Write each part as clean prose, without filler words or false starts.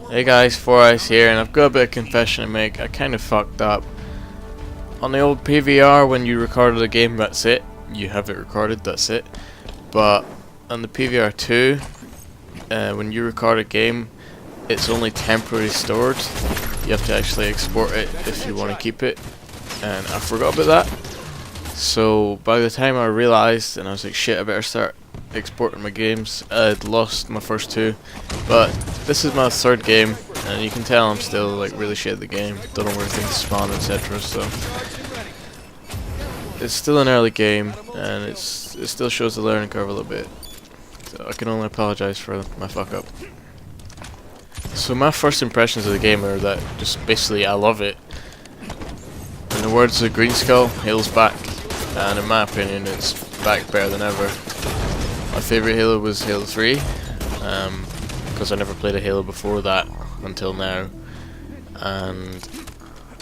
Hey guys, 4Eyes here, and I've got a bit of confession to make. I kind of fucked up. On the old PVR, when you recorded a game, that's it. You have it recorded, that's it. But on the PVR 2, when you record a game, it's only temporarily stored. You have to actually export it if you want to keep it. And I forgot about that. So by the time I realised, and I was like, shit, I better start exporting my games, I'd lost my first two. But this is my third game, and you can tell I'm still like really shit at the game. Don't know where things spawn, etc. So it's still an early game, and it still shows the learning curve a little bit. So I can only apologise for my fuck up. So my first impressions of the game are that just basically I love it. In the words of Green Skull, Halo's back, and in my opinion it's back better than ever. My favourite Halo was Halo 3, because I never played a Halo before that until now. And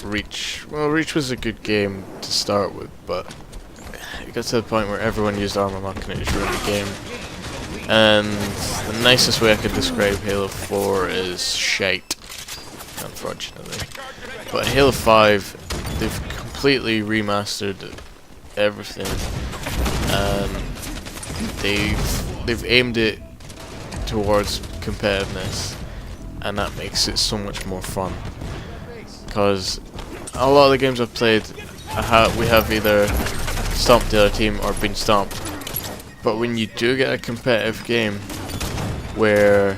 Reach was a good game to start with, but it got to the point where everyone used armor lock and it just ruined the game. And the nicest way I could describe Halo 4 is shite, unfortunately. But Halo 5, they've completely remastered everything, and they've aimed it towards competitiveness, and that makes it so much more fun. Because a lot of the games I've played, we have either stomped the other team or been stomped. But when you do get a competitive game where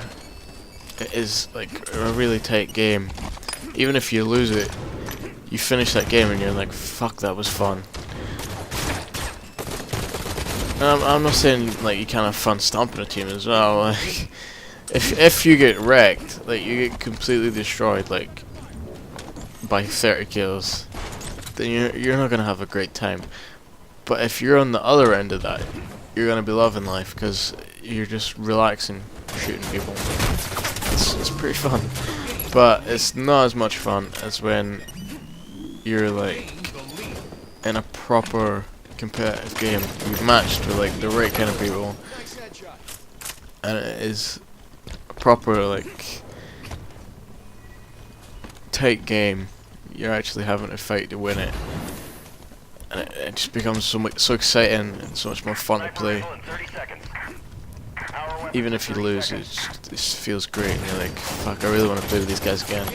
it is like a really tight game, even if you lose it, you finish that game and you're like, fuck, that was fun. And I'm not saying like you can't have fun stomping a team as well. Like, if you get wrecked, like you get completely destroyed, like by 30 kills, then you're not gonna have a great time. But if you're on the other end of that, you're gonna be loving life because you're just relaxing, shooting people. It's pretty fun, but it's not as much fun as when you're like in a proper competitive game. You've matched with like the right kind of people, and it is a proper like tight game. You're actually having to fight to win it, and it just becomes so exciting and so much more fun to play. Even if you lose, it just feels great, and you're like, fuck, I really want to play with these guys again.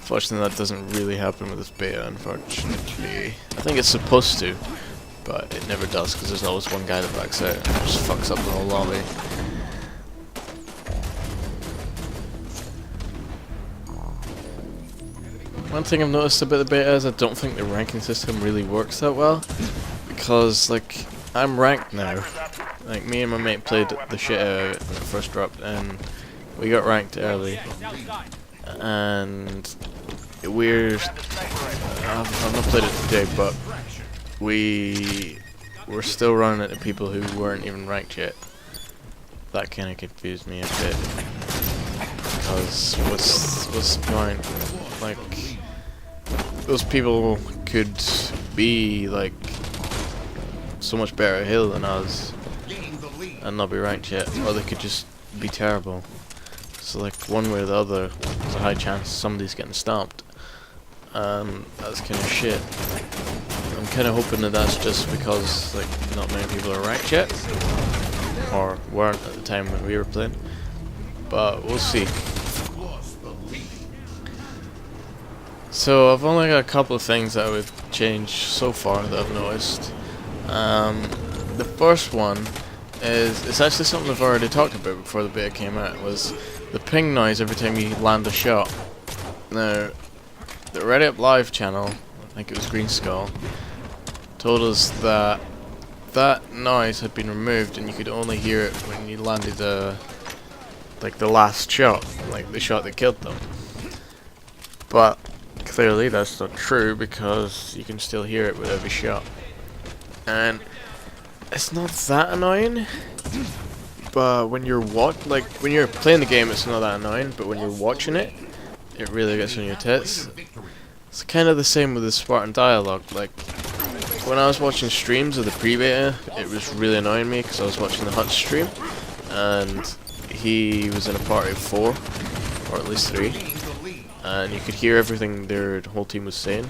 Fortunately, that doesn't really happen with this beta, unfortunately. I think it's supposed to, but it never does, because there's always one guy that backs out and just fucks up the whole lobby. One thing I've noticed about the beta is I don't think the ranking system really works that well, because like I'm ranked now. Like me and my mate played the shit out of it when it first dropped, and we got ranked early. And I've not played it today, but we were still running into people who weren't even ranked yet. That kind of confused me a bit, because what's the point? Like, those people could be like so much better at Halo than us and not be ranked yet, or they could just be terrible. So like one way or the other, there's a high chance somebody's getting stomped, and that's kind of shit. I'm kind of hoping that that's just because like not many people are ranked yet, or weren't at the time when we were playing, but we'll see. So I've only got a couple of things that I would change so far that I've noticed. The first one is, it's actually something I've already talked about before the beta came out, was the ping noise every time you land a shot. Now, the Reddit Live channel, I think it was Green Skull, told us that that noise had been removed and you could only hear it when you landed the last shot, like the shot that killed them. But clearly that's not true, because you can still hear it with every shot. And it's not that annoying, but when you're when you're playing the game it's not that annoying, but when you're watching it, it really gets on your tits. It's kind of the same with the Spartan dialogue. Like, when I was watching streams of the pre-beta, it was really annoying me because I was watching the Hutch stream, and he was in a party of 4, or at least 3, and you could hear everything their whole team was saying,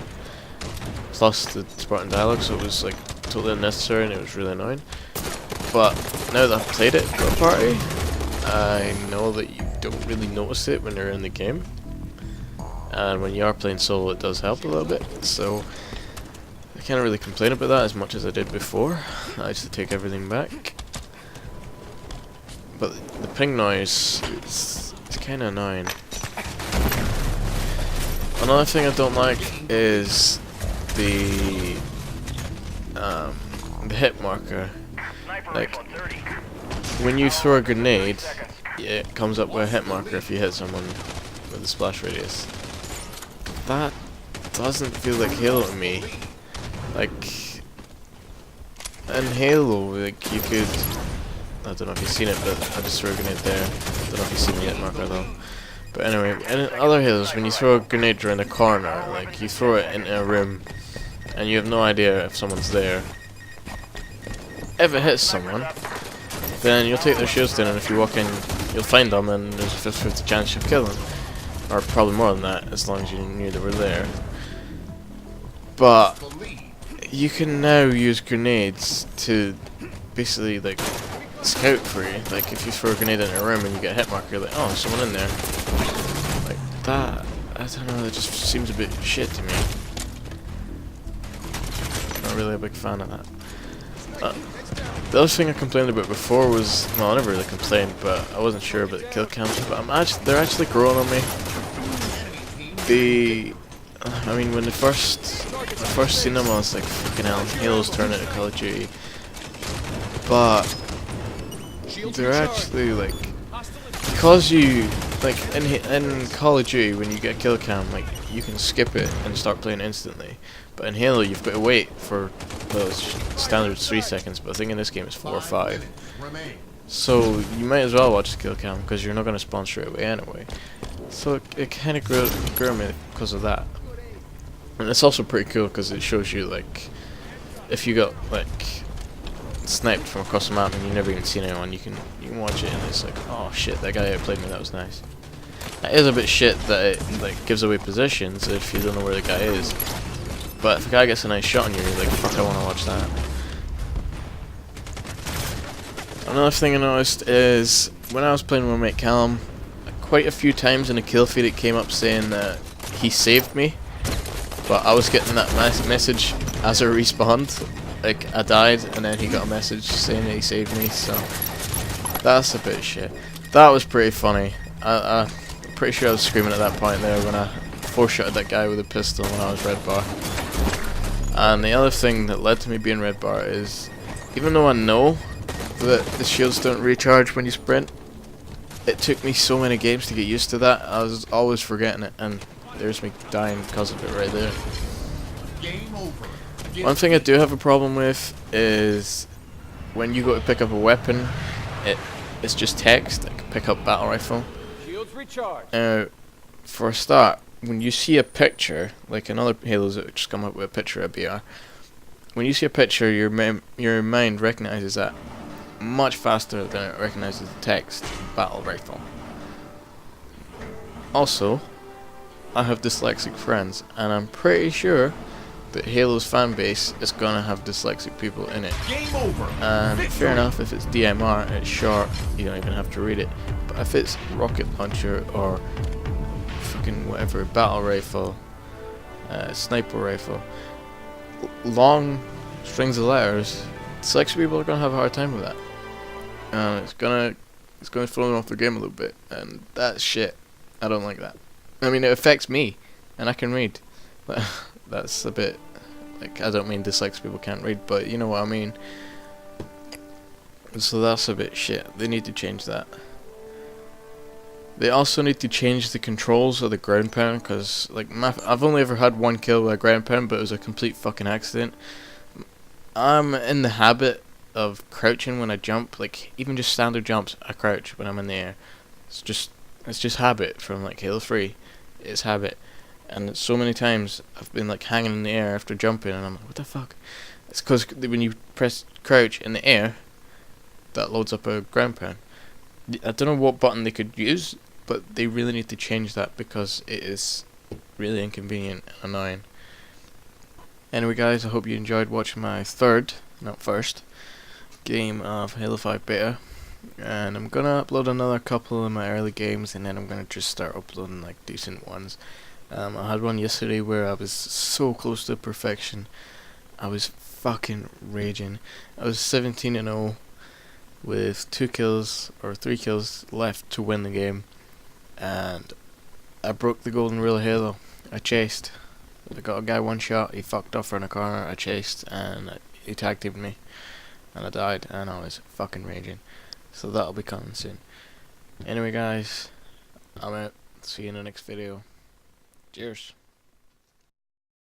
plus the Spartan dialogue, so it was like totally unnecessary and it was really annoying. But now that I've played it for a party, I know that you don't really notice it when you're in the game, and when you are playing solo it does help a little bit, so I can't really complain about that as much as I did before. I just take everything back. But the ping noise, it's kind of annoying. Another thing I don't like is the hit marker. Like, when you throw a grenade, it comes up with a hit marker if you hit someone with a splash radius. That doesn't feel like Halo to me. Like, in Halo, like, you could, I don't know if you've seen it, but I just threw a grenade there. I don't know if you've seen the hit marker though. But anyway, in other Halos, when you throw a grenade around a corner, like, you throw it into a room, and you have no idea if someone's there. If it hits someone, then you'll take their shields down, and if you walk in, you'll find them, and there's a 50-50 chance you'll kill them. Or probably more than that, as long as you knew they were there. But you can now use grenades to basically, like, scout for you. Like, if you throw a grenade in a room and you get a hit marker, you're like, oh, there's someone in there. Like, that, I don't know, that just seems a bit shit to me. Not really a big fan of that. The other thing I complained about before was, well, I never really complained, but I wasn't sure about the kill cams, but they're actually growing on me. I mean, when I first seen them, I was like, fucking hell, Halo's turning into Call of Duty. But they're actually, like, because you, like, in Call of Duty, when you get a kill cam, like, you can skip it and start playing instantly. But in Halo, you've got to wait for, well, it's standard 3 seconds, but I think in this game it's 4 or 5. So you might as well watch the kill cam, because you're not going to spawn straight away anyway. So it kind of grew me because of that. And it's also pretty cool because it shows you, like, if you got, like, sniped from across the map and you've never even seen anyone, you can watch it and it's like, oh shit, that guy outplayed me, that was nice. It is a bit shit that it, like, gives away positions if you don't know where the guy is. But if a guy gets a nice shot on you, you're like, fuck, I want to watch that. Another thing I noticed is, when I was playing with my mate Callum, quite a feed times in a kill feed it came up saying that he saved me, but I was getting that message as I respawned. Like, I died and then he got a message saying that he saved me, so that's a bit shit. That was pretty funny. I'm pretty sure I was screaming at that point there when I four-shotted that guy with a pistol when I was red bar. And the other thing that led to me being red bar is, even though I know that the shields don't recharge when you sprint, it took me so many games to get used to that. I was always forgetting it, and there's me dying because of it right there. One thing I do have a problem with is when you go to pick up a weapon, it's just text, like pick up battle rifle. For a start, when you see a picture, like in other Halos that just come up with a picture of BR, when you see a picture, your mind recognizes that much faster than it recognizes the text battle rifle. Also, I have dyslexic friends, and I'm pretty sure that Halo's fan base is gonna have dyslexic people in it. And fair enough, if it's DMR, it's short, you don't even have to read it. But if it's rocket launcher or fucking whatever, battle rifle, sniper rifle, long strings of letters, dyslexic people are gonna have a hard time with that. And it's gonna throw them off the game a little bit, and that's shit. I don't like that. I mean, it affects me, and I can read. That's a bit, like, I don't mean dyslexic people can't read, but you know what I mean. So that's a bit shit. They need to change that. They also need to change the controls of the ground pound, because, like, I've only ever had one kill with a ground pound, but it was a complete fucking accident. I'm in the habit of crouching when I jump, like, even just standard jumps, I crouch when I'm in the air. It's just habit from, like, Halo 3. It's habit. And so many times I've been, like, hanging in the air after jumping, and I'm like, what the fuck? It's because when you press crouch in the air, that loads up a ground pound. I don't know what button they could use, but they really need to change that because it is really inconvenient and annoying. Anyway guys, I hope you enjoyed watching my third, not first, game of Halo 5 beta, and I'm gonna upload another couple of my early games, and then I'm gonna just start uploading like decent ones. I had one yesterday where I was so close to perfection. I was fucking raging. I was 17-0 with 2 kills or 3 kills left to win the game, and I broke the golden rule of Halo. I chased. I got a guy one shot, he fucked off in a corner, I chased, and he tag teamed me, and I died, and I was fucking raging. So that'll be coming soon. Anyway guys, I'm out. See you in the next video. Cheers.